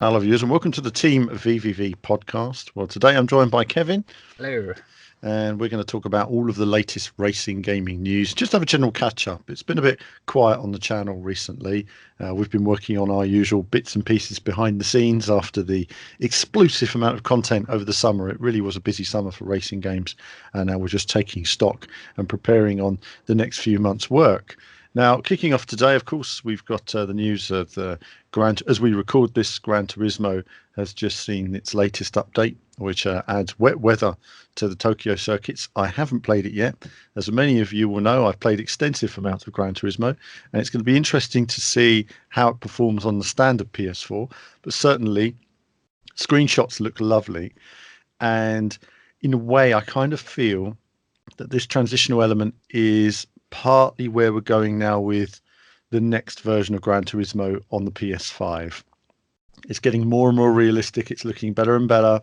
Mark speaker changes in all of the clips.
Speaker 1: Hello, viewers, and welcome to the Team VVV podcast. Well, today I'm joined by Kevin,
Speaker 2: Hello.
Speaker 1: and we're going to talk about all of the latest racing gaming news. Just have a general catch up. It's been a bit quiet on the channel recently. We've been working on our usual bits and pieces behind the scenes after the explosive amount of content over the summer. It really was a busy summer for racing games, and now we're just taking stock and preparing on the next few months' work. Now, kicking off today, of course, we've got the news of the as we record this, Gran Turismo has just seen its latest update, which adds wet weather to the Tokyo circuits. I haven't played it yet. As many of you will know, I've played extensive amounts of Gran Turismo, and it's going to be interesting to see how it performs on the standard PS4. But certainly, screenshots look lovely. And in a way, I kind of feel that this transitional element is partly where we're going now with the next version of Gran Turismo on the PS5. It's getting more and more realistic. It's looking better and better.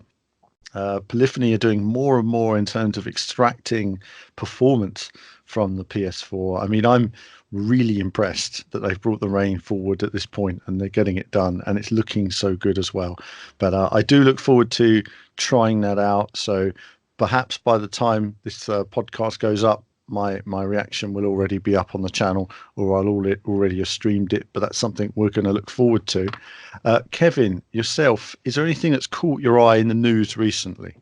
Speaker 1: Polyphony are doing more and more in terms of extracting performance from the PS4. I mean, I'm really impressed that they've brought the rain forward at this point and they're getting it done, and it's looking so good as well. But I do look forward to trying that out. So perhaps by the time this podcast goes up, my reaction will already be up on the channel, or I'll already have streamed it. But that's something we're going to look forward to. Kevin, yourself, is there anything that's caught your eye in the news recently?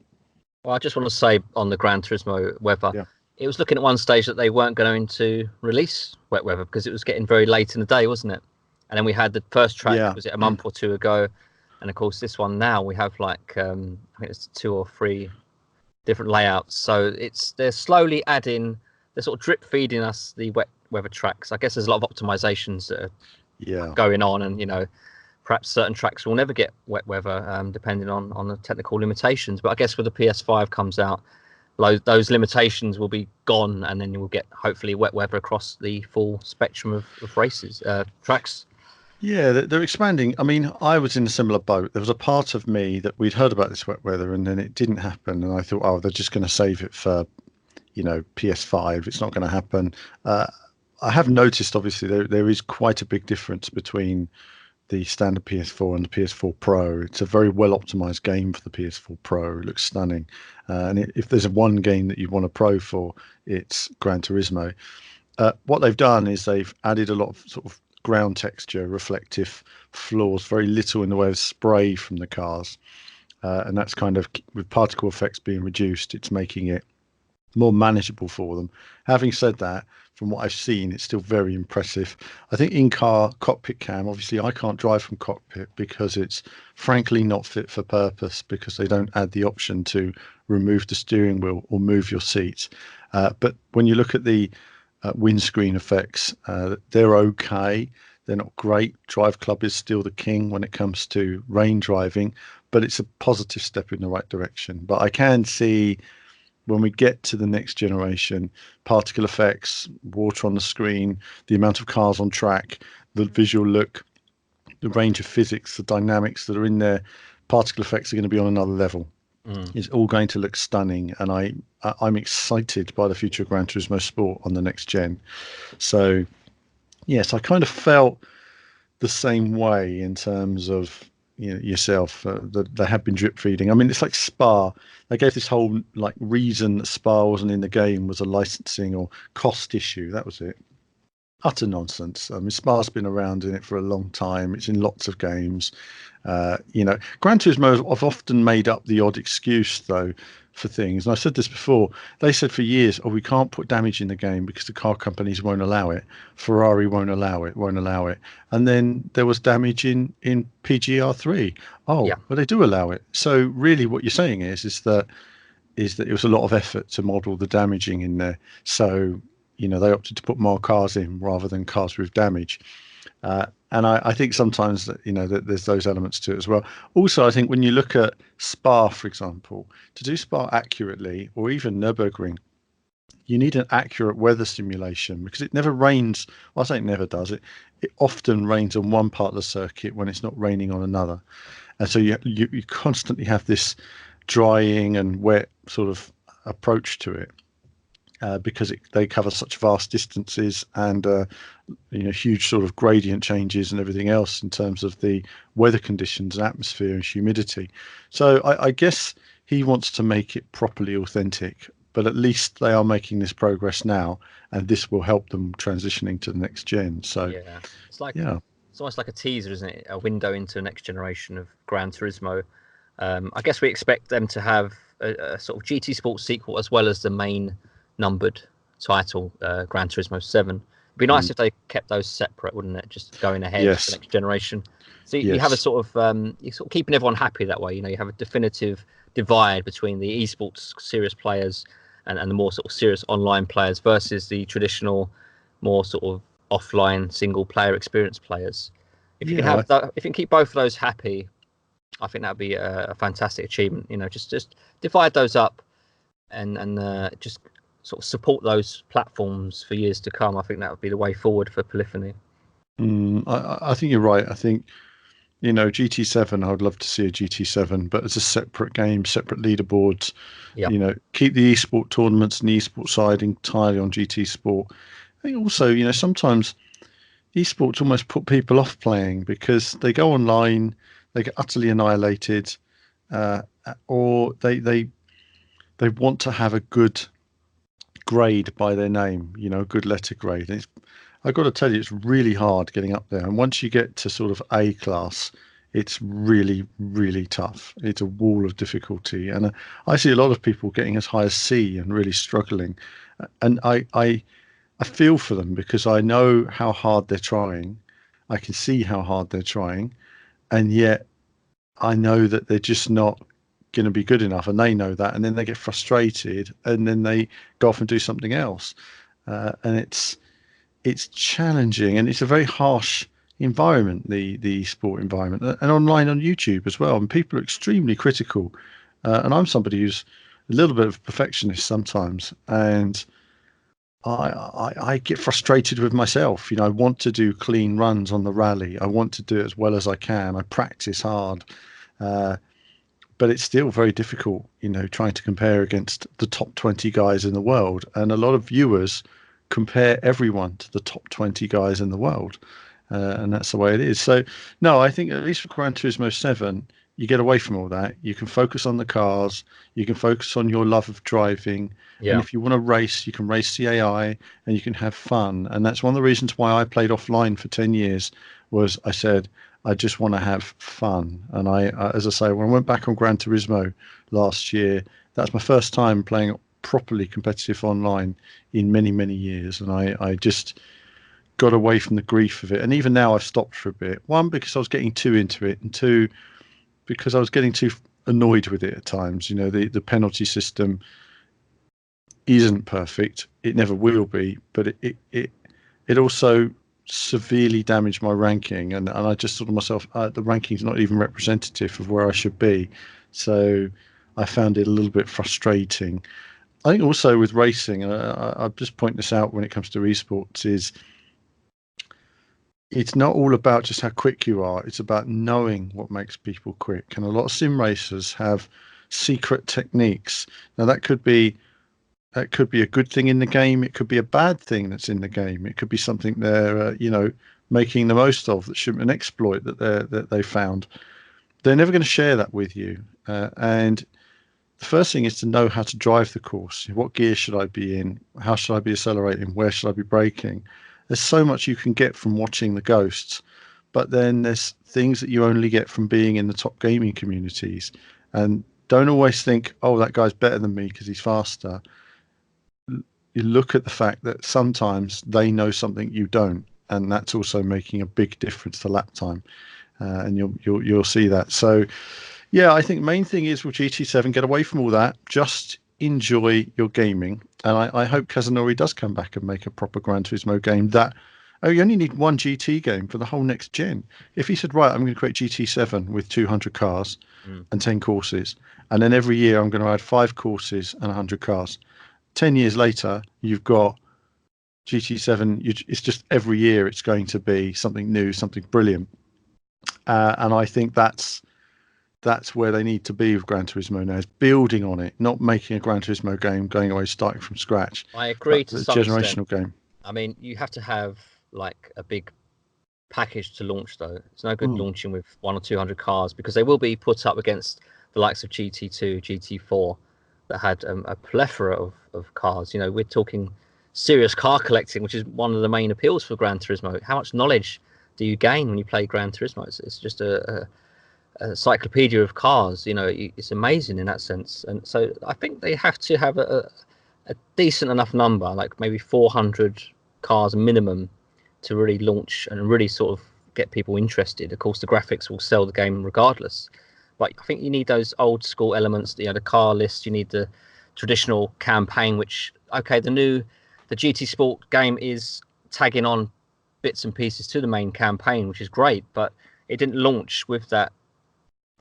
Speaker 2: Well, I just want to say on the Gran Turismo weather, It was looking at one stage that they weren't going to release wet weather because it was getting very late in the day, wasn't it? And then we had the first track, was it a month or two ago? And of course, this one now we have like, I think it's 2 or 3 different layouts. So they're slowly adding, they're sort of drip feeding us the wet weather tracks. I guess there's a lot of optimizations that are going on, and perhaps certain tracks will never get wet weather, depending on the technical limitations. But I guess when the PS5 comes out, those limitations will be gone, and then you will get hopefully wet weather across the full spectrum of races, tracks.
Speaker 1: Yeah, they're expanding. I mean, I was in a similar boat. There was a part of me that we'd heard about this wet weather, and then it didn't happen, and I thought, oh, they're just going to save it for PS5. It's not going to happen. I have noticed, obviously, there is quite a big difference between the standard PS4 and the PS4 Pro. It's a very well optimized game for the PS4 Pro. It looks stunning. And if there's one game that you want a Pro for, it's Gran Turismo. What they've done is they've added a lot of sort of ground texture, reflective floors, very little in the way of spray from the cars. And that's kind of, with particle effects being reduced, it's making it more manageable for them. Having said that, from what I've seen, it's still very impressive. I think in-car cockpit cam, obviously I can't drive from cockpit because it's frankly not fit for purpose, because they don't add the option to remove the steering wheel or move your seats. But when you look at the windscreen effects, they're okay. They're not great. Drive Club is still the king when it comes to rain driving, but it's a positive step in the right direction. But I can see, when we get to the next generation, particle effects, water on the screen, the amount of cars on track, the visual look, the range of physics, the dynamics that are in there, particle effects are going to be on another level. It's all going to look stunning, and I'm excited by the future of Gran Turismo Sport on the next gen. So, yes, I kind of felt the same way in terms of yourself, that they have been drip feeding. I mean, it's like Spa. They gave this whole like reason that Spa wasn't in the game was a licensing or cost issue. That was it. Utter nonsense. I mean, Spa's been around in it for a long time. It's in lots of games. Gran Turismo have often made up the odd excuse though for things. And I said this before. They said for years, "Oh, we can't put damage in the game because the car companies won't allow it. Ferrari won't allow it." And then there was damage in PGR3. Oh,
Speaker 2: Yeah.
Speaker 1: well, they do allow it. So really, what you're saying is that it was a lot of effort to model the damaging in there. So they opted to put more cars in rather than cars with damage. And I think sometimes that that there's those elements to it as well. Also, I think when you look at Spa, for example, to do Spa accurately, or even Nürburgring, you need an accurate weather simulation, because it never rains. Well, I say it never does. It often rains on one part of the circuit when it's not raining on another, and so you constantly have this drying and wet sort of approach to it. Because they cover such vast distances, and huge sort of gradient changes and everything else in terms of the weather conditions and atmosphere and humidity. So I guess he wants to make it properly authentic, but at least they are making this progress now, and this will help them transitioning to the next gen. So
Speaker 2: Yeah, it's like
Speaker 1: yeah,
Speaker 2: it's almost like a teaser, isn't it? A window into the next generation of Gran Turismo. I guess we expect them to have a sort of GT Sports sequel as well as the main numbered title, Gran Turismo 7. It'd be nice if they kept those separate, wouldn't it? Just going ahead for the
Speaker 1: yes,
Speaker 2: next generation. So you have a
Speaker 1: yes,
Speaker 2: sort of you're sort of keeping everyone happy that way. You have a definitive divide between the esports serious players and the more sort of serious online players versus the traditional, more sort of offline single player experience players. If you can
Speaker 1: yeah.
Speaker 2: have that, if you can keep both of those happy, I think that'd be a fantastic achievement. Just divide those up and just sort of support those platforms for years to come. I think that would be the way forward for polyphony.
Speaker 1: I think you're right. I think GT7. I would love to see a GT7, but as a separate game, separate leaderboards.
Speaker 2: Yeah,
Speaker 1: Keep the esport tournaments and the esport side entirely on GT Sport. I think also, sometimes esports almost put people off playing because they go online, they get utterly annihilated, uh, or they want to have a good grade by their name, a good letter grade. And I've got to tell you, it's really hard getting up there. And once you get to sort of A class, it's really, really tough. It's a wall of difficulty. And I see a lot of people getting as high as C and really struggling. And I feel for them because I know how hard they're trying. I can see how hard they're trying. And yet I know that they're just not going to be good enough. And they know that. And then they get frustrated and then they go off and do something else. And it's challenging and it's a very harsh environment, the sport environment, and online on YouTube as well. And people are extremely critical. And I'm somebody who's a little bit of a perfectionist sometimes. And I get frustrated with myself. I want to do clean runs on the rally. I want to do it as well as I can. I practice hard, uh, but it's still very difficult. Trying to compare against the top 20 guys in the world, and a lot of viewers compare everyone to the top 20 guys in the world, and that's the way it is. So, no, I think at least for Gran Turismo 7, you get away from all that. You can focus on the cars. You can focus on your love of driving. And
Speaker 2: yeah,
Speaker 1: if you want to race, you can race the AI and you can have fun. And that's one of the reasons why I played offline for 10 years was I said, I just want to have fun. And as I say, when I went back on Gran Turismo last year, that's my first time playing properly competitive online in many, many years. And I just got away from the grief of it. And even now I've stopped for a bit. One, because I was getting too into it, and two, because I was getting too annoyed with it at times. The penalty system isn't perfect. It never will be, but it also severely damaged my ranking. And I just thought to myself, the ranking's not even representative of where I should be. So I found it a little bit frustrating. I think also with racing, and I'll just point this out when it comes to esports, is it's not all about just how quick you are. It's about knowing what makes people quick. And a lot of sim racers have secret techniques. Now that could be a good thing in the game. It could be a bad thing that's in the game. It could be something they're making the most of, that should an exploit that they found. They're never going to share that with you. And the first thing is to know how to drive the course. What gear should I be in? How should I be accelerating? Where should I be braking? There's so much you can get from watching the ghosts, but then there's things that you only get from being in the top gaming communities. And don't always think, oh, that guy's better than me because he's faster. You look at the fact that sometimes they know something you don't, and that's also making a big difference to lap time. And you'll see that. So yeah, I think main thing is with GT7, get away from all that. Just enjoy your gaming. And I hope Kazunori does come back and make a proper Gran Turismo game you only need one GT game for the whole next gen. If he said, right, I'm going to create GT7 with 200 cars and 10 courses, and then every year I'm going to add 5 courses and 100 cars. 10 years later, you've got GT7. It's just every year it's going to be something new, something brilliant. And I think that's where they need to be with Gran Turismo now, is building on it, not making a Gran Turismo game, going away, starting from scratch.
Speaker 2: I agree
Speaker 1: But
Speaker 2: to
Speaker 1: the
Speaker 2: some extent.
Speaker 1: generational game.
Speaker 2: I mean, you have to have like a big package to launch, though. It's no good launching with 100 or 200 cars, because they will be put up against the likes of GT2, GT4 that had a plethora of cars. You know, we're talking serious car collecting, which is one of the main appeals for Gran Turismo. How much knowledge do you gain when you play Gran Turismo? It's just a encyclopedia of cars. You know, it's amazing in that sense. And so I think they have to have a decent enough number, like maybe 400 cars minimum, to really launch and really sort of get people interested. Of course, the graphics will sell the game regardless, but I think you need those old school elements, you know, the car list. You need the traditional campaign, which, okay, the GT Sport game is tagging on bits and pieces to the main campaign, which is great, but it didn't launch with that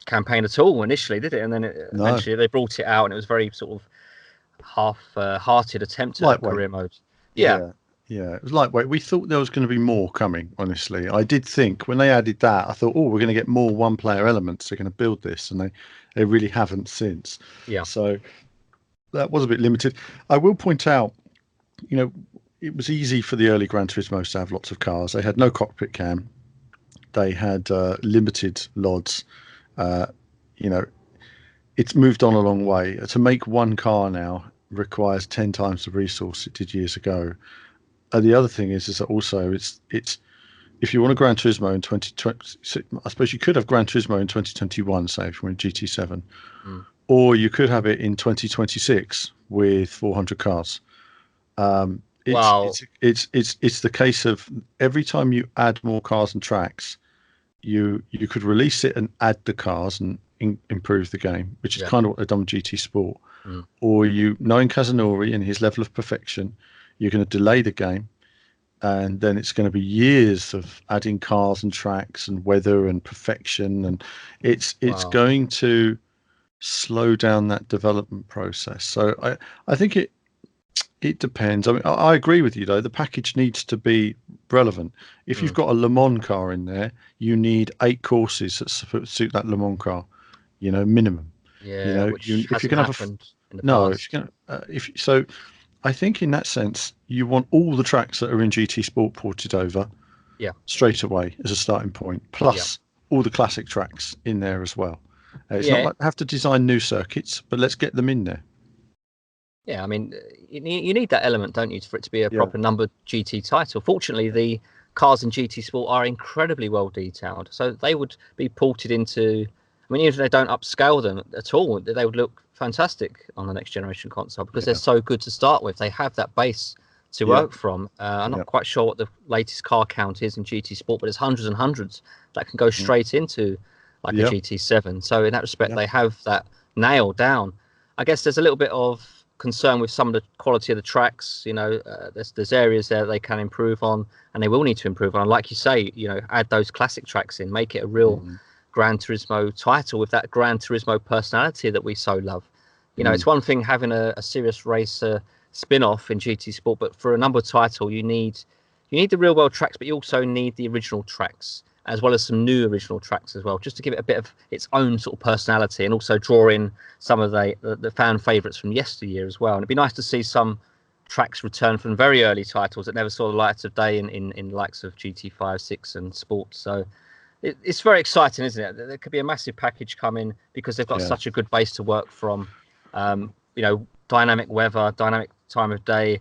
Speaker 2: campaign at all initially, did it? And then eventually they brought it out, and it was very sort of half-hearted attempt at career mode.
Speaker 1: Yeah, it was lightweight. We thought there was going to be more coming, honestly. I did think when they added that, I thought, oh, we're going to get more one-player elements. They're going to build this, and they really haven't since.
Speaker 2: Yeah.
Speaker 1: So that was a bit limited. I will point out, you know, it was easy for the early Gran Turismos to have lots of cars. They had no cockpit cam. They had limited LODs. You know, it's moved on a long way. To make one car now requires 10 times the resource it did years ago. The other thing is that also it's if you want a Gran Turismo in 2020, I suppose you could have Gran Turismo in 2021, say if you're in GT7, or you could have it in 2026 with 400 cars. It's the case of every time you add more cars and tracks, you could release it and add the cars and improve the game, which is kind of what they've done with GT Sport. Or knowing Kazunori and his level of perfection, you're going to delay the game, and then it's going to be years of adding cars and tracks and weather and perfection, and it's going to slow down that development process. So I think it depends. I mean, I agree with you though. The package needs to be relevant. If you've got a Le Mans car in there, you need 8 courses that suit that Le Mans car, you know, minimum.
Speaker 2: Yeah,
Speaker 1: you know,
Speaker 2: which
Speaker 1: if you're
Speaker 2: hasn't happened in the past.
Speaker 1: So I think in that sense, you want all the tracks that are in GT Sport ported over straight away as a starting point, plus all the classic tracks in there as well. It's not like they have to design new circuits, but let's get them in there.
Speaker 2: Yeah, I mean, you need that element, don't you, for it to be a proper numbered GT title. Fortunately, the cars in GT Sport are incredibly well detailed, so they would be ported into. I mean, even if they don't upscale them at all, they would look fantastic on the next generation console because they're so good to start with. They have that base to work from. I'm not quite sure what the latest car count is in GT Sport, but it's hundreds and hundreds that can go straight into like a GT7. So in that respect, they have that nailed down. I guess there's a little bit of concern with some of the quality of the tracks. You know, there's areas there they can improve on, and they will need to improve on. Like you say, you know, add those classic tracks in, make it a real Gran Turismo title with that Gran Turismo personality that we so love. You know, it's one thing having a serious racer spin-off in GT Sport, but for a number title, you need the real world tracks, but you also need the original tracks as well as some new original tracks as well, just to give it a bit of its own sort of personality and also draw in some of the fan favourites from yesteryear as well. And it'd be nice to see some tracks return from very early titles that never saw the light of day in likes of GT5, 6 and Sport. So it's very exciting, isn't it? There could be a massive package coming because they've got such a good base to work from. You know, dynamic weather, dynamic time of day.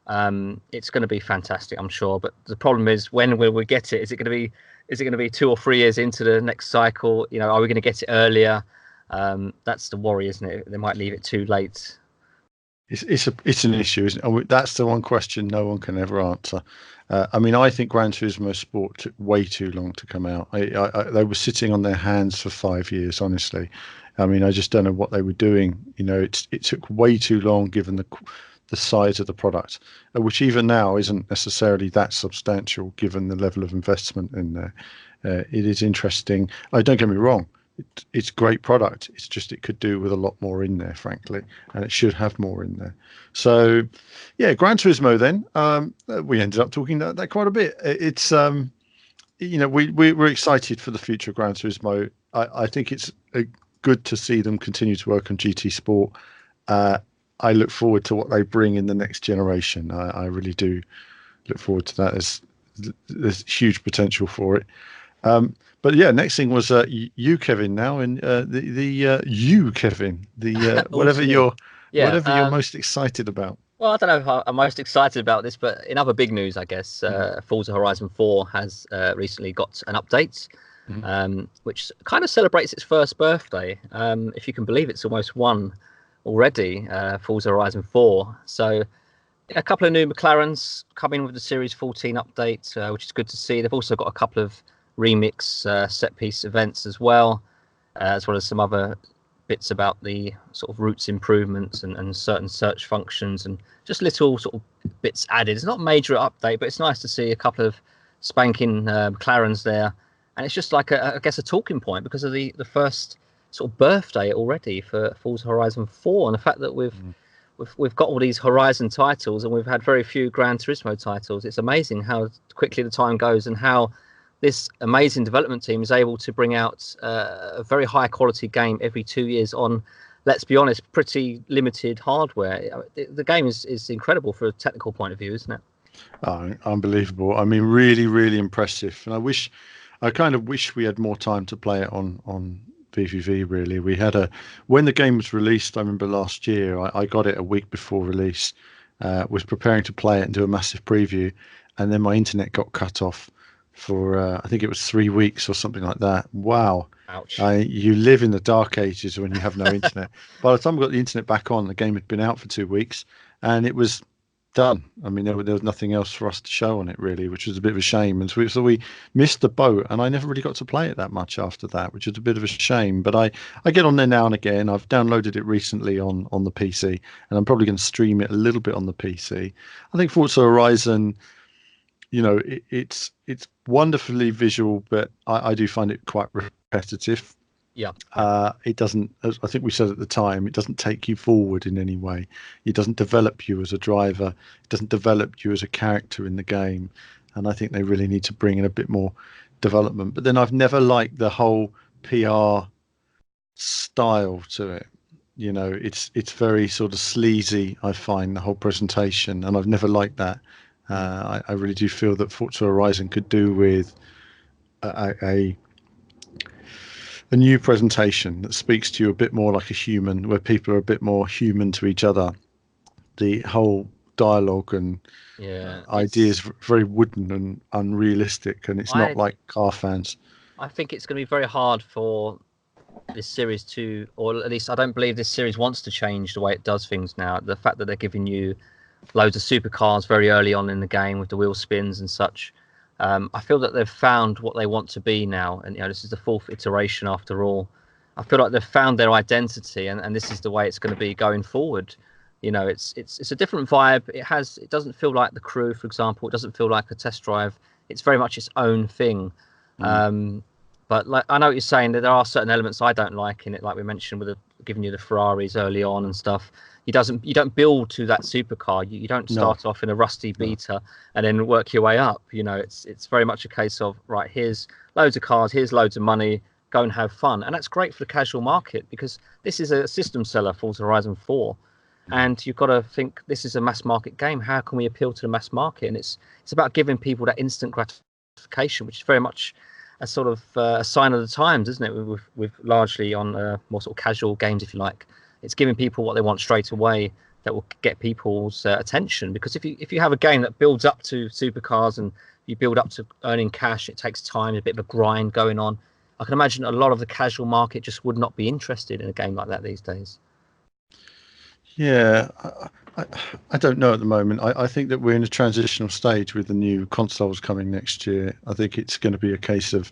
Speaker 2: It's going to be fantastic, I'm sure. But the problem is, when will we get it? Is it going to be 2 or 3 years into the next cycle? You know, are we going to get it earlier? That's the worry, isn't it? They might leave it too late.
Speaker 1: It's an issue, isn't it? That's the one question no one can ever answer. I mean, I think Gran Turismo Sport took way too long to come out. They were sitting on their hands for 5 years, honestly. I mean, I just don't know what they were doing. You know, it took way too long given the size of the product, which even now isn't necessarily that substantial given the level of investment in there. It is interesting. Don't get me wrong. It's a great product. It's just it could do with a lot more in there, frankly, and it should have more in there. So, yeah, Gran Turismo. Then we ended up talking that quite a bit. It's you know, we're excited for the future of Gran Turismo. I think it's good to see them continue to work on GT Sport. I look forward to what they bring in the next generation. I really do look forward to that. there's huge potential for it. But yeah, next thing was you, Kevin. Now, and you, Kevin, whatever you're most excited about.
Speaker 2: Well, I don't know if I'm most excited about this, but in other big news, I guess, Forza Horizon 4 has recently got an update, which kind of celebrates its first birthday. If you can believe it's almost one already, Forza Horizon 4. So a couple of new McLarens coming with the Series 14 update, which is good to see. They've also got a couple of remix set-piece events as well as some other bits about the sort of routes improvements and certain search functions and just little sort of bits added. It's not a major update, but it's nice to see a couple of spanking McLarens there. And it's just like, I guess, a talking point because of the first sort of birthday already for Forza Horizon 4 and the fact that we've got all these Horizon titles and we've had very few Gran Turismo titles. It's amazing how quickly the time goes and how this amazing development team is able to bring out a very high quality game every 2 years on, let's be honest, pretty limited hardware. The game is incredible from a technical point of view, isn't it?
Speaker 1: Oh, unbelievable. I mean, really, really impressive. And I kind of wish we had more time to play it on VVV. Really, when the game was released. I remember last year I got it a week before release. Was preparing to play it and do a massive preview, and then my internet got cut off for I think it was 3 weeks or something like that. Wow.
Speaker 2: Ouch.
Speaker 1: You live in the dark ages when you have no internet. By the time I got the internet back on, the game had been out for 2 weeks and it was done. I mean, there was nothing else for us to show on it really, which was a bit of a shame. And so we missed the boat, and I never really got to play it that much after that, which is a bit of a shame. But I get on there now and again. I've downloaded it recently on the PC, and I'm probably going to stream it a little bit on the PC. I think Forza Horizon, it's wonderfully visual, but I do find it quite repetitive.
Speaker 2: Yeah.
Speaker 1: It doesn't, as I think we said at the time, it doesn't take you forward in any way. It doesn't develop you as a driver. It doesn't develop you as a character in the game. And I think they really need to bring in a bit more development. But then I've never liked the whole PR style to it. It's very sort of sleazy, I find, the whole presentation, and I've never liked that. I really do feel that Forza Horizon could do with a new presentation that speaks to you a bit more like a human, where people are a bit more human to each other. The whole dialogue and ideas very wooden and unrealistic, and it's not like car fans.
Speaker 2: I think it's going to be very hard for this series to, or at least I don't believe this series wants to change the way it does things now. The fact that they're giving you loads of supercars very early on in the game with the wheel spins and such. I feel that they've found what they want to be now, and this is the 4th iteration after all. I feel like they've found their identity, and this is the way it's going to be going forward. It's a different vibe. It doesn't feel like the Crew, for example. It doesn't feel like a test drive. It's very much its own thing. But like, I know what you're saying, that there are certain elements I don't like in it, like we mentioned with giving you the Ferraris early on and stuff. You don't build to that supercar. You don't start off in a rusty beta and then work your way up. It's very much a case of, right, here's loads of cars, here's loads of money, go and have fun. And that's great for the casual market because this is a system seller, Forza Horizon 4. And you've got to think, this is a mass market game. How can we appeal to the mass market? And it's about giving people that instant gratification, which is very much a sort of a sign of the times, isn't it? With largely on more sort of casual games, if you like. It's giving people what they want straight away that will get people's attention. Because if you have a game that builds up to supercars and you build up to earning cash, it takes time, a bit of a grind going on. I can imagine a lot of the casual market just would not be interested in a game like that these days.
Speaker 1: Yeah, I don't know at the moment. I think that we're in a transitional stage with the new consoles coming next year. I think it's going to be a case of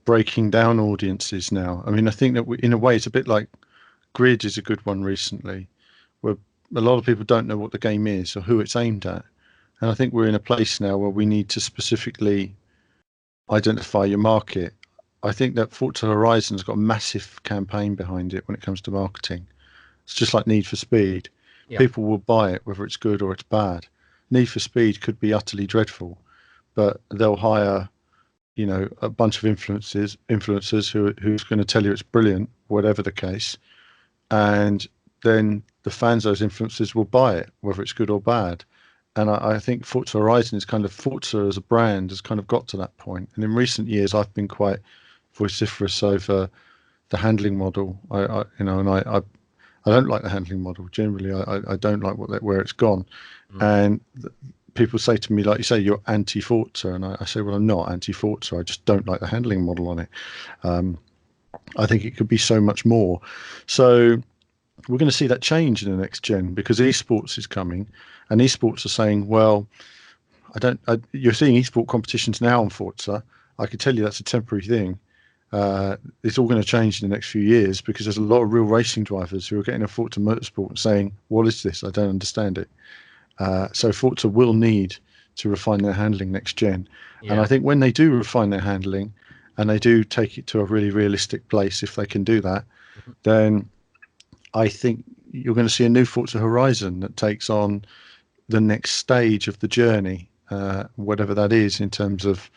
Speaker 1: breaking down audiences now. I mean, I think that in a way it's a bit like Grid is a good one recently, where a lot of people don't know what the game is or who it's aimed at. And I think we're in a place now where we need to specifically identify your market. I think that Forza Horizon's got a massive campaign behind it when it comes to marketing. It's just like Need for Speed. Yeah. People will buy it whether it's good or it's bad. Need for Speed could be utterly dreadful, but they'll hire, a bunch of influencers who's going to tell you it's brilliant, whatever the case. And then the fans of those influencers will buy it, whether it's good or bad. And I think Forza Horizon is kind of Forza as a brand has kind of got to that point. And in recent years, I've been quite vociferous over the handling model. I don't like the handling model generally. I don't like where it's gone. And people say to me, like you say, you're anti-Forza, and I say, well, I'm not anti-Forza. I just don't like the handling model on it. I think it could be so much more. So we're going to see that change in the next gen because esports is coming, and esports are saying, well, you're seeing esport competitions now on Forza. I can tell you that's a temporary thing. It's all going to change in the next few years because there's a lot of real racing drivers who are getting a Forza Motorsport and saying, what is this? I don't understand it. So Forza will need to refine their handling next gen. Yeah. And I think when they do refine their handling and they do take it to a really realistic place, if they can do that, then I think you're going to see a new Forza Horizon that takes on the next stage of the journey, whatever that is, in terms of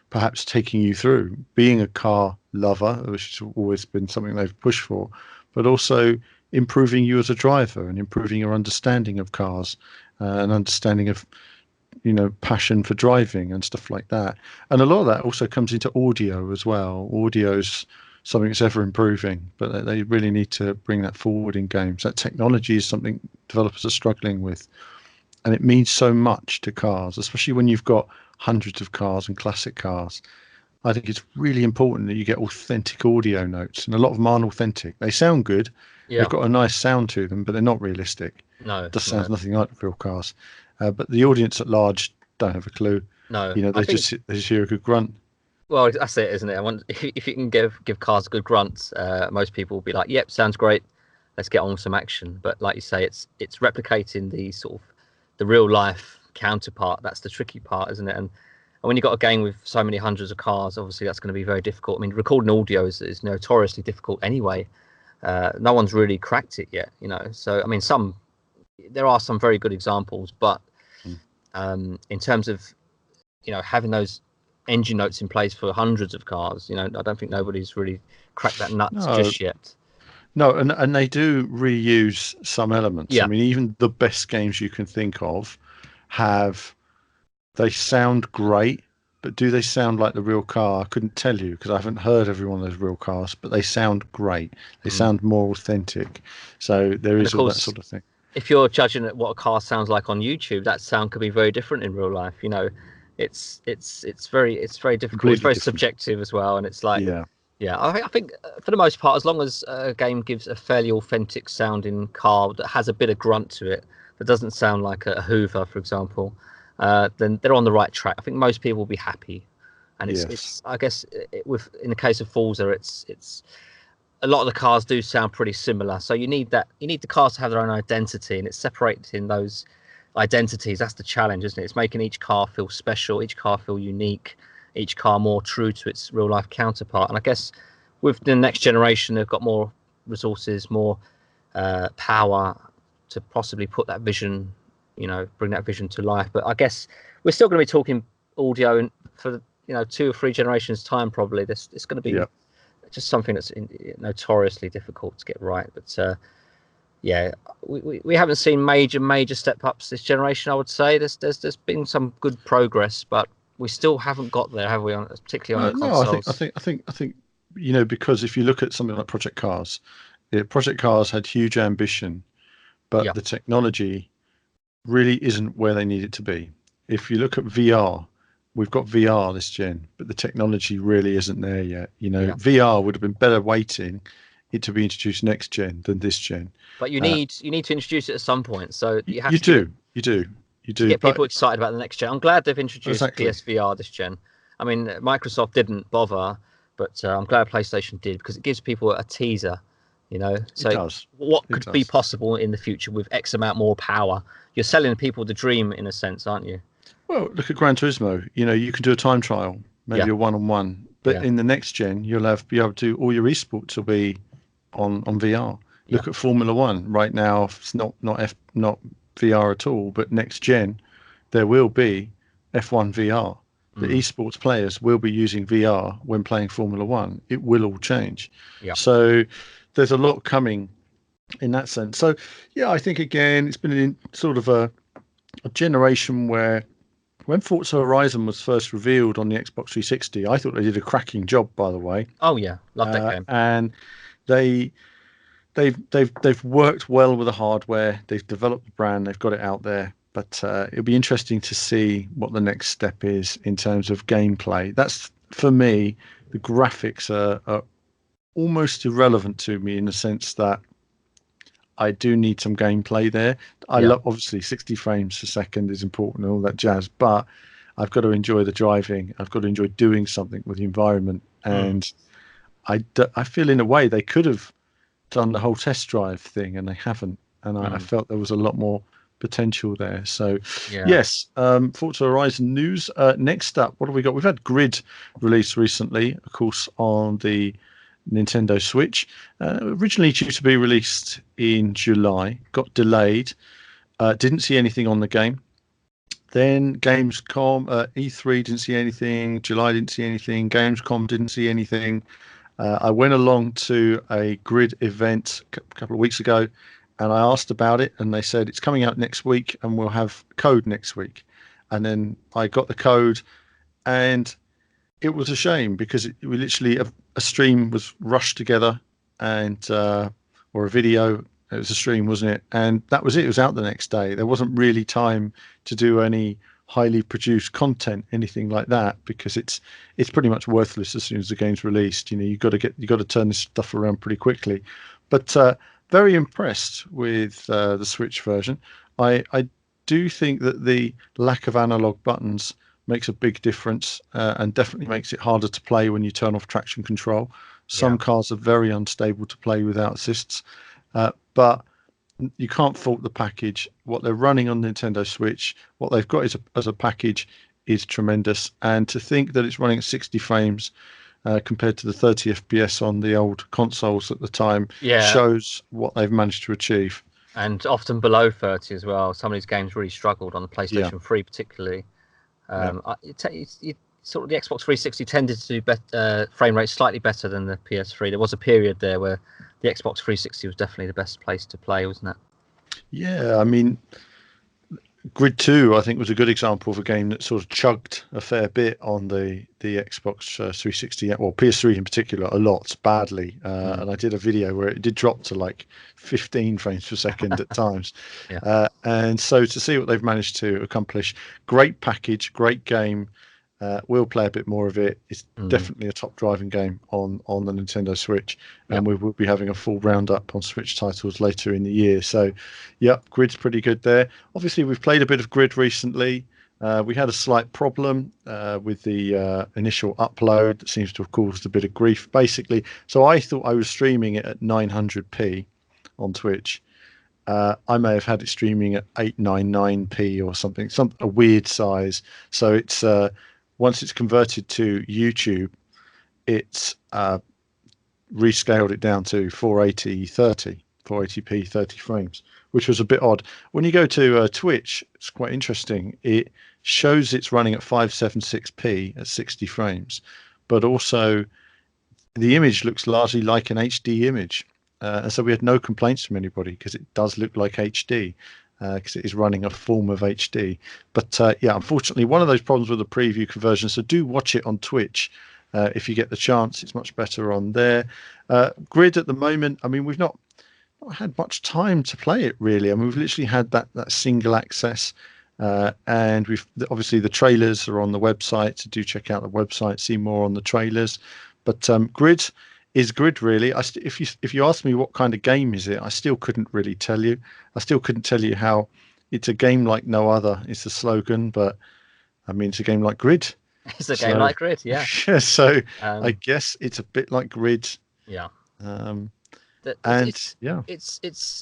Speaker 1: perhaps taking you through being a car lover, which has always been something they've pushed for, but also improving you as a driver and improving your understanding of cars and understanding of, passion for driving and stuff like that. And a lot of that also comes into audio as well. Audio's something that's ever improving, but they really need to bring that forward in games. That technology is something developers are struggling with, and it means so much to cars, especially when you've got hundreds of cars and classic cars. I think it's really important that you get authentic audio notes, and a lot of them aren't authentic. They sound good. Yeah. They've got a nice sound to them, but they're not realistic.
Speaker 2: No,
Speaker 1: it just sounds nothing like real cars. But the audience at large don't have a clue.
Speaker 2: No,
Speaker 1: they just hear a good grunt.
Speaker 2: Well, that's it, isn't it? If you can give cars good grunts, most people will be like, "Yep, sounds great. Let's get on with some action." But like you say, it's replicating the sort of the real life counterpart. That's the tricky part, isn't it? And when you've got a game with so many hundreds of cars, obviously that's going to be very difficult. I mean, recording audio is notoriously difficult anyway. No one's really cracked it yet, So I mean, there are some very good examples, but in terms of having those engine notes in place for hundreds of cars, I don't think nobody's really cracked that nut just yet.
Speaker 1: No, and they do reuse some elements. Yeah. I mean, even the best games you can think of they sound great, but do they sound like the real car? I couldn't tell you because I haven't heard every one of those real cars, but they sound great. They sound more authentic. So there is all that sort of thing.
Speaker 2: If you're judging at what a car sounds like on YouTube, that sound could be very different in real life. It's very difficult. Completely it's very subjective as well, and it's like yeah. I think for the most part, as long as a game gives a fairly authentic sounding car that has a bit of grunt to it, that doesn't sound like a Hoover, for example, then they're on the right track. I think most people will be happy, and it's I guess in the case of Forza, it's a lot of the cars do sound pretty similar. So you need the cars to have their own identity, and it's separating those identities. That's the challenge, isn't it? It's making each car feel special, each car feel unique, each car more true to its real life counterpart. And I guess with the next generation, they've got more resources, more power to possibly put that vision, bring that vision to life. But I guess we're still going to be talking audio for 2 or 3 generations time. Probably it's going to be just something that's notoriously difficult to get right. But we haven't seen major step ups this generation. I would say there's been some good progress, but we still haven't got there, have we? Particularly on the consoles.
Speaker 1: No, I think because if you look at something like Project Cars, Project Cars had huge ambition, but the technology really isn't where they need it to be. If you look at VR, we've got VR this gen, but the technology really isn't there yet. VR would have been better waiting it to be introduced next gen than this gen.
Speaker 2: But you need to introduce it at some point. So you have
Speaker 1: you do. To
Speaker 2: get people excited about the next gen. I'm glad they've introduced PSVR this gen. I mean, Microsoft didn't bother, but I'm glad PlayStation did because it gives people a teaser. So
Speaker 1: it does.
Speaker 2: What could be possible in the future with X amount more power? You're selling people the dream in a sense, aren't you?
Speaker 1: Well, look at Gran Turismo. You can do a time trial, maybe a one-on-one, but in the next gen, you'll be able to all your esports will be on VR. Look at Formula One right now. It's not VR at all, but next gen, there will be F1 VR. The esports players will be using VR when playing Formula One. It will all change. Yeah. So there's a lot coming in that sense. So I think again, it's been sort of a a generation where when Forza Horizon was first revealed on the Xbox 360, I thought they did a cracking job, by the way.
Speaker 2: Oh yeah, love that game.
Speaker 1: And they've worked well with the hardware. They've developed the brand. They've got it out there. But it'll be interesting to see what the next step is in terms of gameplay. That's, for me, the graphics are almost irrelevant to me in the sense that I do need some gameplay there. I love, obviously, 60 frames per second is important and all that jazz, but I've got to enjoy the driving. I've got to enjoy doing something with the environment. And I feel in a way they could have done the whole test drive thing and they haven't. And I felt there was a lot more potential there. So yes, Forza Horizon news. Next up, what have we got? We've had Grid released recently, of course, on the Nintendo Switch. Originally due to be released in July, got delayed. Didn't see anything on the game. Then Gamescom, E3 didn't see anything. July didn't see anything. Gamescom didn't see anything. I went along to a Grid event a couple of weeks ago, and I asked about it, and they said it's coming out next week, and we'll have code next week. And then I got the code, and it was a shame because we literally a stream was rushed together, and or a video. It was a stream, wasn't it? And that was it. It was out the next day. There wasn't really time to do any highly produced content, anything like that, because it's pretty much worthless as soon as the game's released. You know, you got to turn this stuff around pretty quickly. But very impressed with the Switch version. I do think that the lack of analog buttons makes a big difference and definitely makes it harder to play when you turn off traction control. Some cars are very unstable to play without assists, but you can't fault the package. What they're running on Nintendo Switch, what they've got as a package is tremendous. And to think that it's running at 60 frames compared to the 30 FPS on the old consoles at the time shows what they've managed to achieve.
Speaker 2: And often below 30 as well. Some of these games really struggled on the PlayStation 3 particularly. Sort of the Xbox 360 tended to do frame rate slightly better than the PS3. There was a period there where the Xbox 360 was definitely the best place to play, wasn't it?
Speaker 1: Yeah, I mean, Grid 2, I think, was a good example of a game that sort of chugged a fair bit on the Xbox 360, or PS3 in particular, a lot, badly. And I did a video where it did drop to like 15 frames per second at times. And so to see what they've managed to accomplish, great package, great game. We'll play a bit more of it. It's definitely a top driving game on the Nintendo Switch, and we will be having a full roundup on Switch titles later in the year. So, Grid's pretty good there. Obviously, we've played a bit of Grid recently. We had a slight problem with the initial upload that seems to have caused a bit of grief, basically. So I thought I was streaming it at 900p on Twitch. I may have had it streaming at 899p or something, a weird size. So it's once it's converted to YouTube, it's rescaled it down to 480p 30 frames, which was a bit odd. When you go to Twitch, it's quite interesting. It shows it's running at 576p at 60 frames, but also the image looks largely like an HD image. And so we had no complaints from anybody because it does look like HD. Because it is running a form of HD. But unfortunately, one of those problems with the preview conversion. So do watch it on Twitch if you get the chance. It's much better on there. Grid at the moment, I mean, we've not had much time to play it really. I mean, we've literally had that single access, and we've obviously the trailers are on the website. So do check out the website, see more on the trailers. But Grid is Grid really. If you ask me what kind of game is it, I still couldn't really tell you. I still couldn't tell you how. It's a game like no other. It's the slogan, but I mean it's a game like Grid.
Speaker 2: It's a game like Grid, yeah.
Speaker 1: So I guess it's a bit like Grid.
Speaker 2: Yeah.
Speaker 1: It's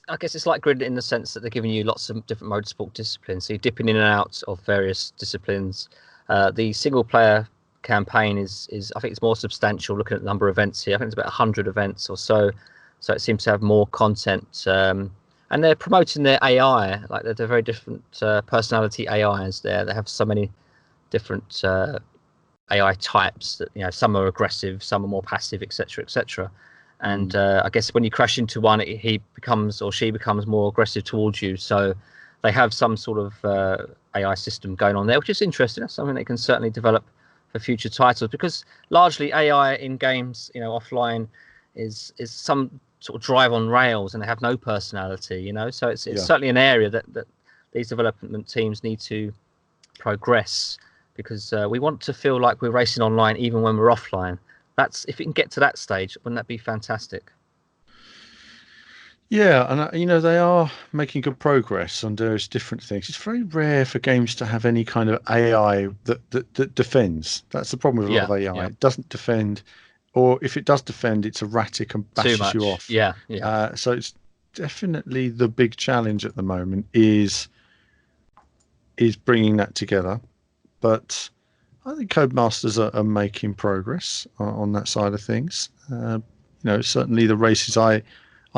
Speaker 2: I guess it's like Grid in the sense that they're giving you lots of different motorsport disciplines. So you're dipping in and out of various disciplines. The single player campaign is I think it's more substantial looking at the number of events here. I think it's about 100 events or so it seems to have more content, and they're promoting their AI, like they're very different personality AIs there. They have so many different AI types that, you know, some are aggressive, some are more passive, etc. And I guess when you crash into one, he becomes or she becomes more aggressive towards you. So they have some sort of AI system going on there, which is interesting. That's something they can certainly develop for future titles, because largely AI in games, offline, is some sort of drive on rails, and they have no personality. So it's certainly an area that these development teams need to progress, because we want to feel like we're racing online even when we're offline. That's, if it can get to that stage, wouldn't that be fantastic?
Speaker 1: Yeah, and they are making good progress on various different things. It's very rare for games to have any kind of AI that defends. That's the problem with a lot of AI. It doesn't defend, or if it does defend, it's erratic and bashes you off.
Speaker 2: Yeah.
Speaker 1: So it's definitely the big challenge at the moment is bringing that together. But I think Codemasters are making progress on that side of things. Certainly the races I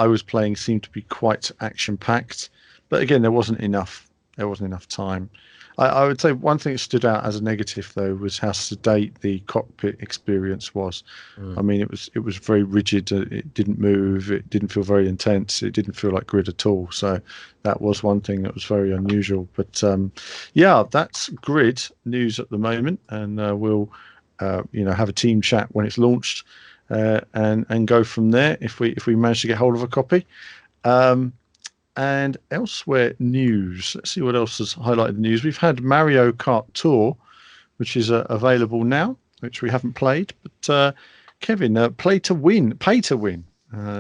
Speaker 1: was playing seemed to be quite action-packed, but again, there wasn't enough time. I would say one thing that stood out as a negative, though, was how sedate the cockpit experience was. I mean, it was very rigid. It didn't move. It didn't feel very intense. It didn't feel like grid at all. So that was one thing that was very unusual. But that's grid news at the moment, and we'll have a team chat when it's launched. And go from there if we manage to get hold of a copy. And elsewhere news. Let's see what else has highlighted the news. We've had Mario Kart Tour, which is available now, which we haven't played. But Kevin, pay to win.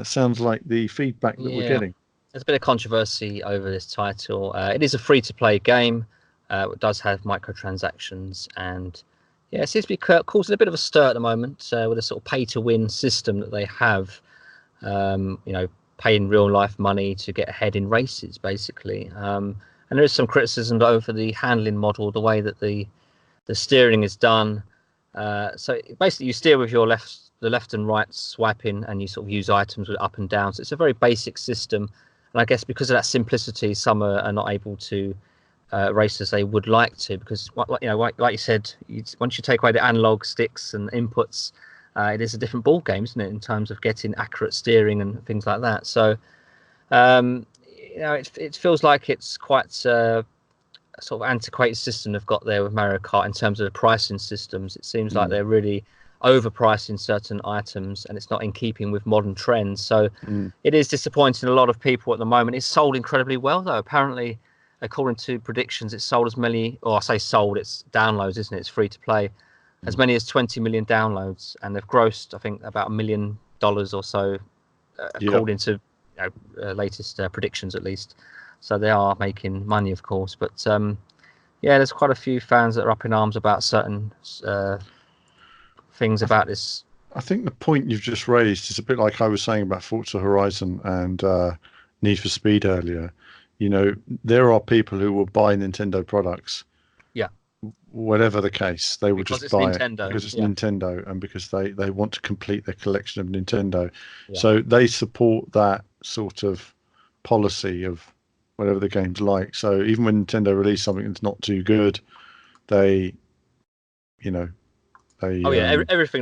Speaker 1: Sounds like the feedback that we're getting.
Speaker 2: There's a bit of controversy over this title. It is a free-to-play game. It does have microtransactions, and it seems to be causing a bit of a stir at the moment with a sort of pay-to-win system that they have. Paying real-life money to get ahead in races, basically. And there is some criticism over the handling model, the way that the steering is done. So basically, you steer with the left and right swiping, and you sort of use items with up and down. So it's a very basic system, and I guess because of that simplicity, some are not able to race as they would like to, because like you said, once you take away the analog sticks and inputs, it is a different ball game, isn't it, in terms of getting accurate steering and things like that. So it feels like it's quite a sort of antiquated system they've got there with Mario Kart in terms of the pricing systems. It seems like they're really overpricing certain items, and it's not in keeping with modern trends. So it is disappointing a lot of people at the moment. It's sold incredibly well, though. Apparently, according to predictions, it's sold as many, or I say sold, it's downloads, isn't it? It's free to play. As many as 20 million downloads, and they've grossed, I think, about $1 million or so, according to latest predictions, at least. So they are making money, of course. But there's quite a few fans that are up in arms about certain things about this.
Speaker 1: I think the point you've just raised is a bit like I was saying about Forza Horizon and Need for Speed earlier. There are people who will buy Nintendo products.
Speaker 2: Yeah.
Speaker 1: Whatever the case, they will just buy
Speaker 2: Nintendo.
Speaker 1: It because it's Nintendo, and because they want to complete their collection of Nintendo. So they support that sort of policy of whatever the game's like. So even when Nintendo release something that's not too good,
Speaker 2: everything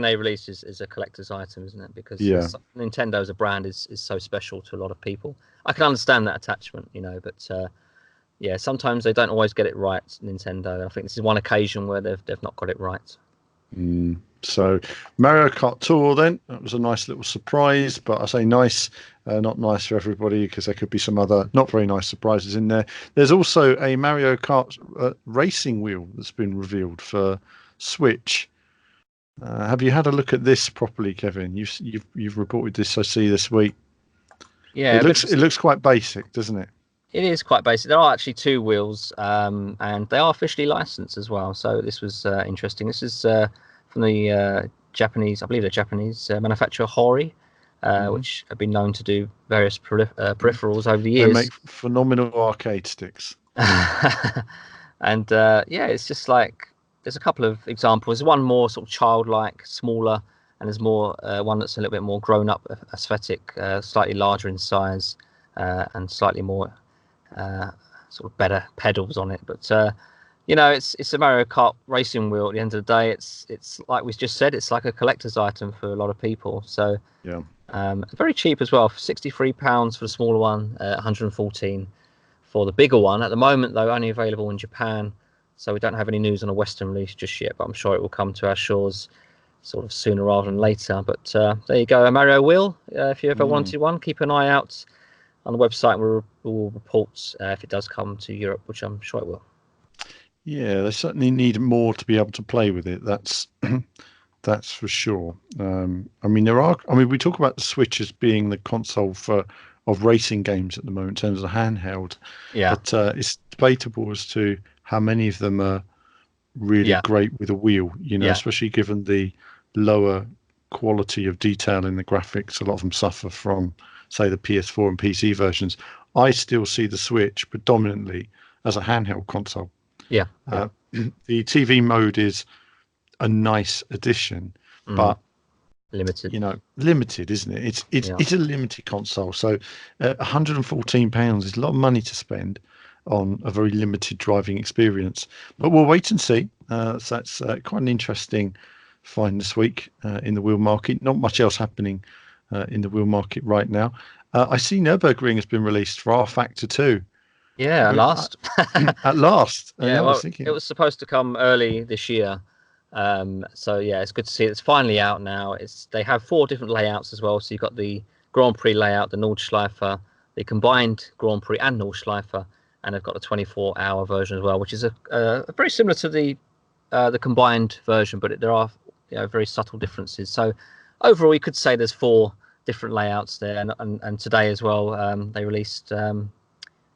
Speaker 2: they release is a collector's item, isn't it? Because Nintendo as a brand is so special to a lot of people. I can understand that attachment, but sometimes they don't always get it right, Nintendo. I think this is one occasion where they've not got it right.
Speaker 1: So Mario Kart Tour, then, that was a nice little surprise, but I say nice, not nice for everybody, because there could be some other not very nice surprises in there. There's also a Mario Kart racing wheel that's been revealed for Switch. Have you had a look at this properly, Kevin? You've reported this, I see, this week.
Speaker 2: Yeah,
Speaker 1: it looks quite basic, doesn't it?
Speaker 2: It is quite basic. There are actually two wheels, and they are officially licensed as well. So this was interesting. This is from the Japanese, I believe the Japanese manufacturer Hori, which have been known to do various peripherals over the years.
Speaker 1: They make phenomenal arcade sticks.
Speaker 2: And it's just like, there's a couple of examples. There's one more sort of childlike, smaller, and there's more one that's a little bit more grown up aesthetic, slightly larger in size, and slightly more sort of better pedals on it. But it's a Mario Kart racing wheel. At the end of the day, it's like we just said, it's like a collector's item for a lot of people. So very cheap as well, for £63 for the smaller one, 114 for the bigger one. At the moment, though, only available in Japan, so we don't have any news on a Western release just yet, but I'm sure it will come to our shores sort of sooner rather than later. But there you go, a Mario wheel. If you ever wanted one, keep an eye out on the website. We'll report if it does come to Europe, which I'm sure it will.
Speaker 1: Yeah, they certainly need more to be able to play with it. That's that's for sure. I mean, we talk about the Switch as being the console of racing games at the moment in terms of handheld.
Speaker 2: Yeah.
Speaker 1: But it's debatable as to how many of them are really great with a wheel, especially given the lower quality of detail in the graphics. A lot of them suffer from, say, the PS4 and PC versions. I still see the Switch predominantly as a handheld console.
Speaker 2: Yeah.
Speaker 1: The TV mode is a nice addition, but
Speaker 2: limited.
Speaker 1: Limited, isn't it? It's a limited console. So £114 is a lot of money to spend on a very limited driving experience. But we'll wait and see. So that's quite an interesting find this week in the wheel market. Not much else happening in the wheel market right now. I see Nürburgring has been released for rFactor 2.
Speaker 2: Yeah, at last.
Speaker 1: At last.
Speaker 2: Yeah, well, it was supposed to come early this year. So yeah, it's good to see it's finally out now. They have 4 different layouts as well. So you've got the Grand Prix layout, the Nordschleife, the combined Grand Prix and Nordschleife, and they've got a 24-hour version as well, which is a very similar to the combined version, but there are very subtle differences. So overall, you could say there's 4 different layouts there, and today as well, they released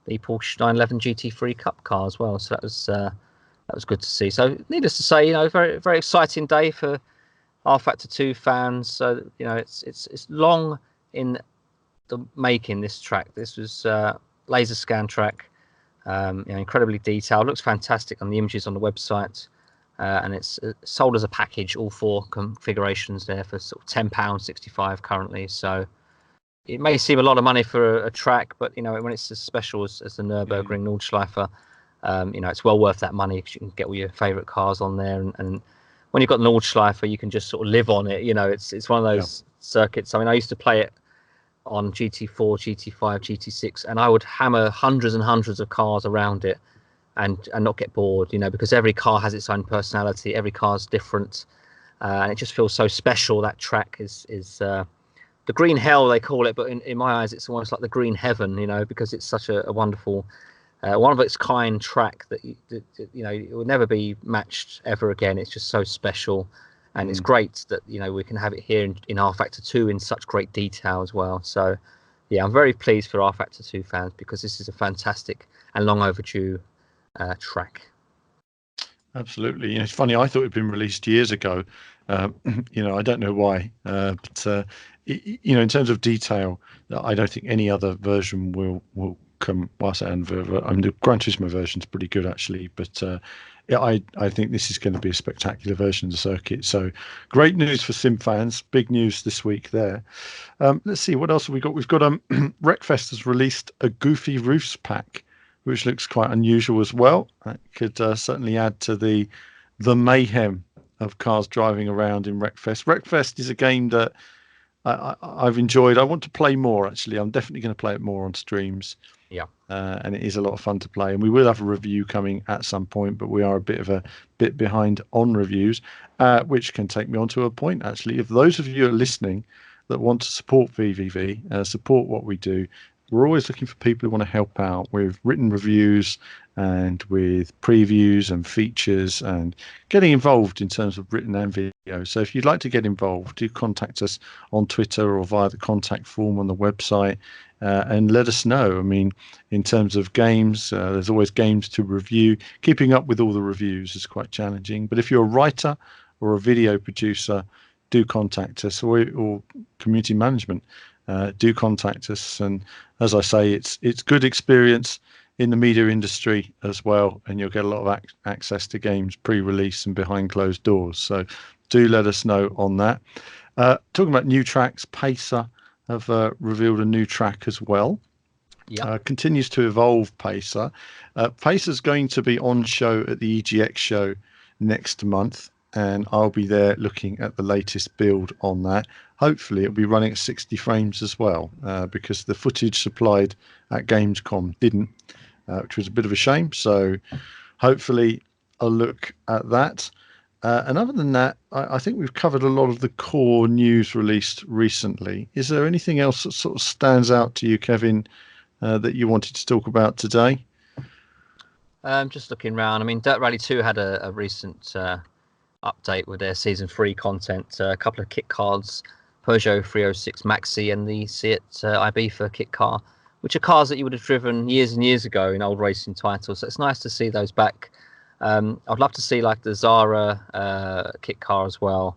Speaker 2: the Porsche 911 GT3 Cup car as well. So that was good to see. So needless to say, very very exciting day for rFactor 2 fans. So it's long in the making, this track. This was laser scan track, incredibly detailed. Looks fantastic on the images on the website, and it's sold as a package, all 4 configurations there for sort of £10.65 currently. So it may seem a lot of money for a track, but when it's as special as the Nürburgring Nordschleife, it's well worth that money because you can get all your favourite cars on there, and when you've got Nordschleife, you can just sort of live on it. It's one of those circuits. I mean, I used to play it on GT4, GT5, GT6, and I would hammer hundreds and hundreds of cars around it and not get bored, because every car has its own personality, every car's different, and it just feels so special. That track is the green hell, they call it, but in my eyes, it's almost like the green heaven, because it's such a wonderful, one of its kind track that it will never be matched ever again. It's just so special, and it's great that we can have it here in rFactor 2 in such great detail as well. So yeah, I'm very pleased for rFactor 2 fans because this is a fantastic and long overdue track.
Speaker 1: Absolutely. It's funny, I thought it'd been released years ago. I don't know why, but in terms of detail, I don't think any other version will come. The Gran Turismo version is pretty good actually, but I think this is going to be a spectacular version of the circuit. So great news for sim fans. Big news this week there. Let's see what else have we got. We've got rFest has released a Goofy Roofs pack, which looks quite unusual as well. That could certainly add to the mayhem of cars driving around in rFest. rFest is a game that I've enjoyed. I want to play more, actually. I'm definitely going to play it more on streams.
Speaker 2: Yeah.
Speaker 1: And it is a lot of fun to play. And we will have a review coming at some point, but we are a bit behind on reviews, which can take me on to a point, actually. If those of you are listening that want to support VVV, support what we do, we're always looking for people who want to help out with written reviews and with previews and features and getting involved in terms of written and video. So if you'd like to get involved, do contact us on Twitter or via the contact form on the website and let us know. I mean, in terms of games, there's always games to review. Keeping up with all the reviews is quite challenging. But if you're a writer or a video producer, do contact us, or community management. Do contact us, and as I say, it's good experience in the media industry as well, and you'll get a lot of access to games pre-release and behind closed doors. So do let us know on that. Talking about new tracks, Pacer have revealed a new track as well. Yeah, continues to evolve. Pacer's going to be on show at the EGX show next month, and I'll be there looking at the latest build on that. Hopefully it'll be running at 60 frames as well, because the footage supplied at Gamescom didn't. which was a bit of a shame. So hopefully I'll look at that. And other than that, I think we've covered a lot of the core news released recently. Is there anything else that sort of stands out to you, Kevin, that you wanted to talk about today?
Speaker 2: Just looking around. I mean, Dirt Rally 2 had a recent update with their Season 3 content. A couple of kit cards, Peugeot 306 Maxi and the Seat Ibiza kit car, which are cars that you would have driven years and years ago in old racing titles. So it's nice to see those back. I'd love to see like the Zara kit car as well.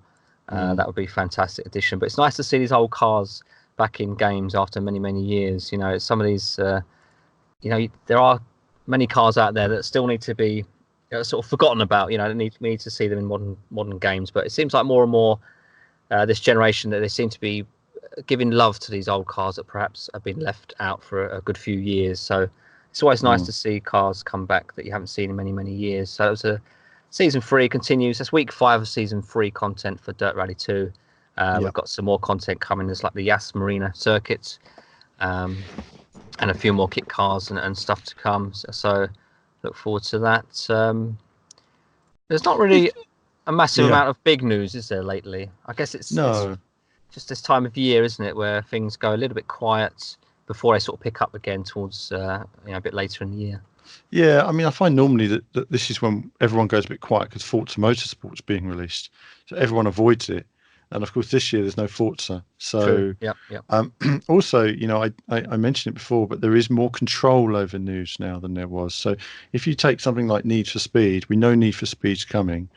Speaker 2: That would be a fantastic addition. But it's nice to see these old cars back in games after many, many years. You know, some of these, you know, there are many cars out there that still need to be sort of forgotten about. You know, we need to see them in modern games. But it seems like more and more this generation that they seem to be giving love to these old cars that perhaps have been left out for a good few years. So it's always nice to see cars come back that you haven't seen in many, many years. So it was a Season 3 continues. That's week 5 of Season 3 content for Dirt Rally 2. We've got some more content coming. There's like the Yas Marina circuits, and a few more kit cars and stuff to come. So look forward to that. There's not really a massive amount of big news, is there, lately? I guess it's just this time of year, isn't it, where things go a little bit quiet before they sort of pick up again towards a bit later in the year.
Speaker 1: Yeah, I mean, I find normally that this is when everyone goes a bit quiet because Forza Motorsport's being released, so everyone avoids it. And of course, this year there's no Forza. So, also, you know, I mentioned it before, but there is more control over news now than there was. So, if you take something like Need for Speed, we know Need for Speed's coming,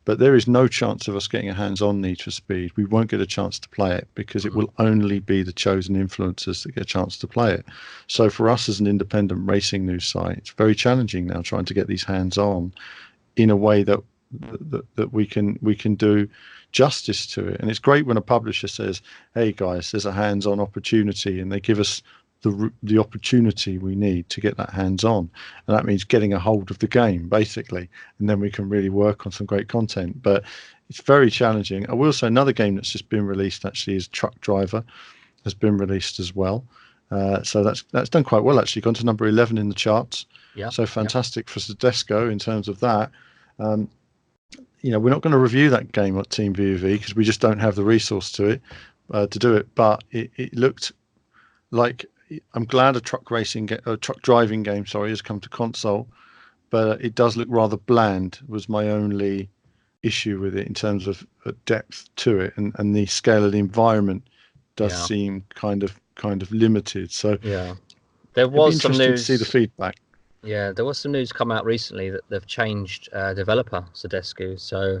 Speaker 1: but there is no chance of us getting a hands-on Need for Speed. We won't get a chance to play it because it will only be the chosen influencers that get a chance to play it. So, for us as an independent racing news site, it's very challenging now trying to get these hands-on in a way that we can do justice to it. And it's great when a publisher says, hey guys, there's a hands-on opportunity, and they give us the opportunity we need to get that hands-on, and that means getting a hold of the game basically, and then we can really work on some great content. But it's very challenging. I will say another game that's just been released actually is Truck Driver has been released as well. So that's done quite well, actually, gone to number 11 in the charts. So fantastic for Sodesco in terms of that. You know, we're not going to review that game at Team VVV because we just don't have the resource to it to do it. But it looked like, I'm glad a truck driving game, has come to console, but it does look rather bland. Was my only issue with it in terms of depth to it, and the scale of the environment does seem kind of limited. So
Speaker 2: there was some
Speaker 1: interesting
Speaker 2: news
Speaker 1: to see the feedback.
Speaker 2: Yeah, there was some news come out recently that they've changed developer, Sodesco. So,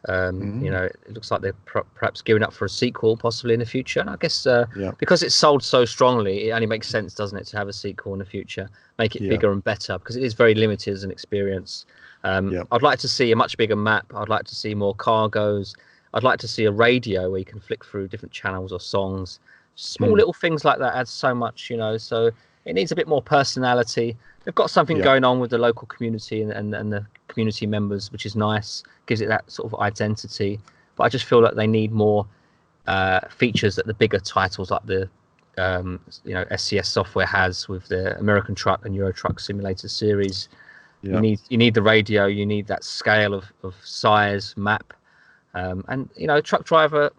Speaker 2: you know, it looks like they're perhaps gearing up for a sequel possibly in the future. And I guess because it's sold so strongly, it only makes sense, doesn't it, to have a sequel in the future, make it bigger and better, because it is very limited as an experience. I'd like to see a much bigger map. I'd like to see more cargoes. I'd like to see a radio where you can flick through different channels or songs. Small little things like that add so much, you know, so it needs a bit more personality. They've got something going on with the local community and the community members, which is nice, gives it that sort of identity. But I just feel like they need more features that the bigger titles like the SCS Software has with the American Truck and Euro Truck Simulator series. You need the radio, you need that scale of size, map, and you know, Truck Driver.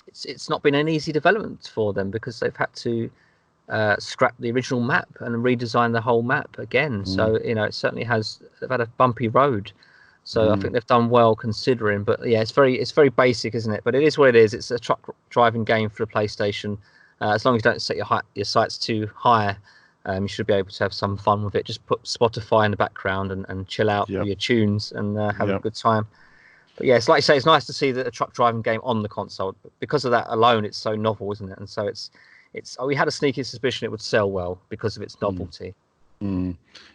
Speaker 2: It's not been an easy development for them because they've had to scrap the original map and redesign the whole map again. So you know, it certainly they've had a bumpy road. So I think they've done well considering. But yeah, it's very basic, isn't it? But it is what it is. It's a truck driving game for the PlayStation. As long as you don't set your sights too high, you should be able to have some fun with it. Just put Spotify in the background and chill out with your tunes and have a good time. But yeah, it's like you say, it's nice to see a truck driving game on the console. Because of that alone, it's so novel, isn't it? And so we had a sneaky suspicion it would sell well because of its novelty.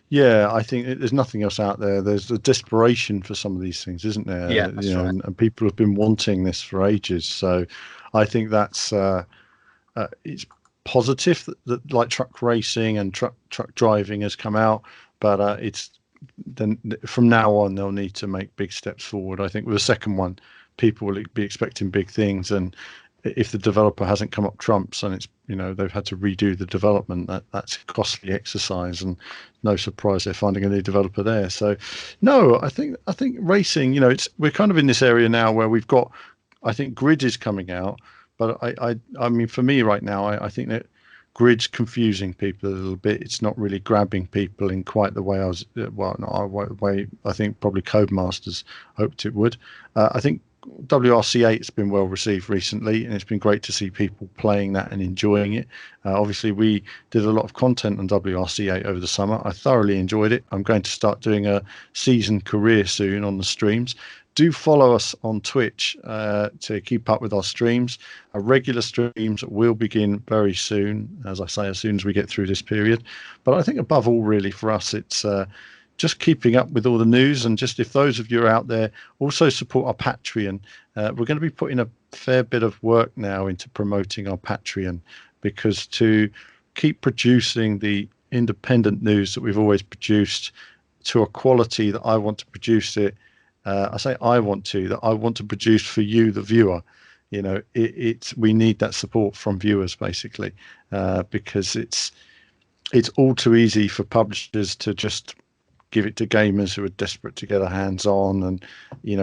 Speaker 1: Yeah, I think there's nothing else out there. There's a desperation for some of these things, isn't there?
Speaker 2: Yeah, that's right.
Speaker 1: And people have been wanting this for ages. So I think that's it's positive that like truck racing and truck driving has come out, but it's then from now on they'll need to make big steps forward. I think with the second one, people will be expecting big things, and if the developer hasn't come up trumps and it's, they've had to redo the development, that's a costly exercise, and no surprise they're finding a new developer there. So no, I think racing, we're kind of in this area now where we've got, I think Grid is coming out, but I mean, for me right now, I think that Grid's confusing people a little bit. It's not really grabbing people in quite the way I think probably Codemasters hoped it would. I think WRC8 has been well received recently, and it's been great to see people playing that and enjoying it. Obviously, we did a lot of content on WRC8 over the summer. I thoroughly enjoyed it. I'm going to start doing a season career soon on the streams. Do follow us on Twitch to keep up with our streams. Our regular streams will begin very soon, as I say, as soon as we get through this period. But I think above all, really, for us, it's just keeping up with all the news, and just if those of you are out there, also support our Patreon. We're going to be putting a fair bit of work now into promoting our Patreon, because to keep producing the independent news that we've always produced to a quality that I want to produce it, that I want to produce for you, the viewer. We need that support from viewers, basically, because it's all too easy for publishers to just give it to gamers who are desperate to get their hands on and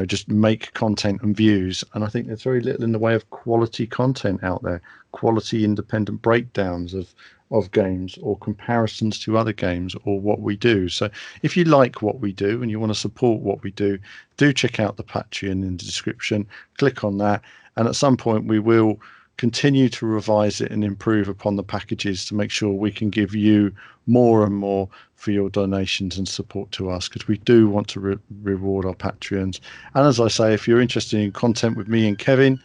Speaker 1: just make content and views. And I think there's very little in the way of quality content out there, quality independent breakdowns of games or comparisons to other games or what we do. So if you like what we do and you want to support what we do check out the Patreon in the description, click on that, and at some point we will continue to revise it and improve upon the packages to make sure we can give you more and more for your donations and support to us, because we do want to reward our Patreons. And as I say, if you're interested in content with me and Kevin,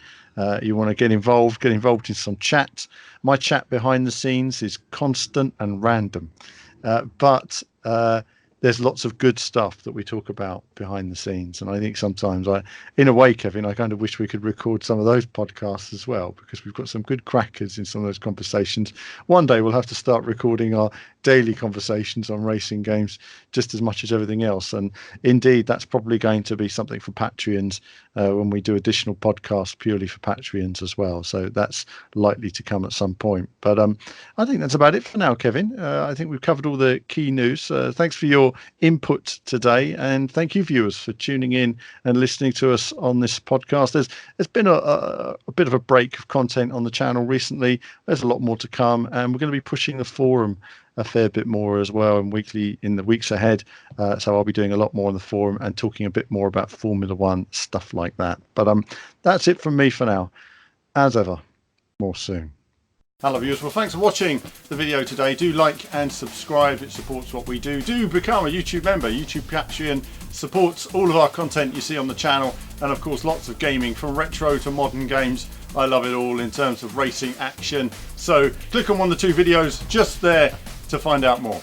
Speaker 1: you want to get involved in some chats. My chat behind the scenes is constant and random, but there's lots of good stuff that we talk about behind the scenes. And I think sometimes in a way, Kevin, I kind of wish we could record some of those podcasts as well, because we've got some good crackers in some of those conversations. One day we'll have to start recording our daily conversations on racing games just as much as everything else. And indeed, that's probably going to be something for Patreons when we do additional podcasts purely for Patreons as well. So that's likely to come at some point. But I think that's about it for now, Kevin. I think we've covered all the key news. Thanks for your input today, and thank you, viewers, for tuning in and listening to us on this podcast. There's been a bit of a break of content on the channel recently. There's a lot more to come, and we're going to be pushing the forum a fair bit more as well in the weeks ahead. So I'll be doing a lot more on the forum and talking a bit more about Formula One, stuff like that. But that's it from me for now. As ever, more soon. Hello viewers, well thanks for watching the video today. Do like and subscribe, it supports what we do. Do become a YouTube member. YouTube Patreon supports all of our content you see on the channel, and of course lots of gaming from retro to modern games. I love it all in terms of racing action. So click on one of the two videos just there to find out more.